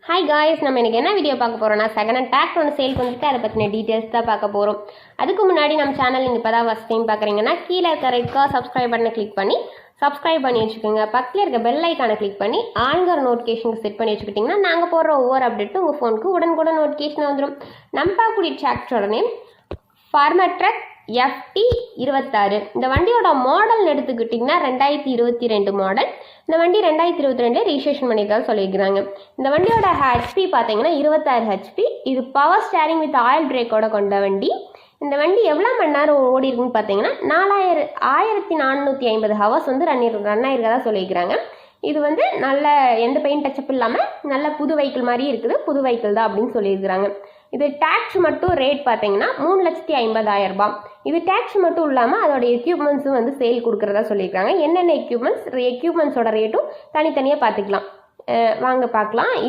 Hi guys, நம்ம எனக்கு என்ன வீடியோ பார்க்க போகிறோம்னா செகண்ட் ஹேண்ட் டிராக்டர் ஒன்று சேல் பண்ணிட்டு அதை பற்றின டீட்டெயில்ஸ் தான் பார்க்க போகிறோம். அதுக்கு முன்னாடி நம்ம சேனல் நீங்கள் இப்போ தான் ஃபஸ்ட் டைம் பார்க்குறீங்கன்னா கீழே இருக்க ரெட் கலர் சப்ஸ்கிரைப் பண்ண கிளிக் பண்ணி சப்ஸ்கிரைப் பண்ணி வச்சுக்கோங்க. பக்கத்தில் இருக்க பெல் ஐக்கானை கிளிக் பண்ணி ஆன்கர் நோட்டிஃபிகேஷனுக்கு செட் பண்ணி வச்சுக்கிட்டிங்கன்னா நாங்கள் போடுற ஒவ்வொரு அப்டேட்டும் உங்கள் ஃபோனுக்கு உடனுக்குடன் நோட்டிஃபிகேஷன் வந்துடும். நம்ம பார்க்கக்கூடிய டிராக்டரோட நேம் ஃபார்மர் ட்ரக் FT 26. இந்த வண்டியோட மாடல் எடுத்துக்கிட்டிங்கன்னா 2022 மாடல். இந்த வண்டி 2022 ரிஜிஸ்ட்ரேஷன் பண்ணியிருக்காங்க சொல்லியிருக்கிறாங்க. இந்த வண்டியோட HP பார்த்தீங்கன்னா 26 HP. இது பவர் ஸ்டேரிங் வித் ஆயில் பிரேக்கோட கொண்ட வண்டி. இந்த வண்டி எவ்வளோ மணி நேரம் ஓடி இருக்குன்னு பார்த்தீங்கன்னா 1450 ஹவர்ஸ் வந்து ரன் ஆயிருக்கதா சொல்லியிருக்கிறாங்க. இது வந்து நல்ல எந்த பெயிண்ட் டச்சப் இல்லாமல் நல்ல புது வெஹிக்கிள் மாதிரி இருக்குது. புது வெஹிக்கிள் தான் அப்படின்னு சொல்லியிருக்கிறாங்க. இது டேக்ஸ் மட்டும் ரேட் பார்த்தீங்கன்னா 3,50,000 ரூபாய். இது டேக்ஸ் மட்டும் இல்லாமல் அதோட எக்யூப்மெண்ட்ஸும் வந்து சேல் கொடுக்குறதா சொல்லியிருக்காங்க. என்னென்ன எக்யூப்மெண்ட்ஸோட ரேட்டும் தனித்தனியாக பார்த்துக்கலாம். வாங்க பார்க்கலாம்.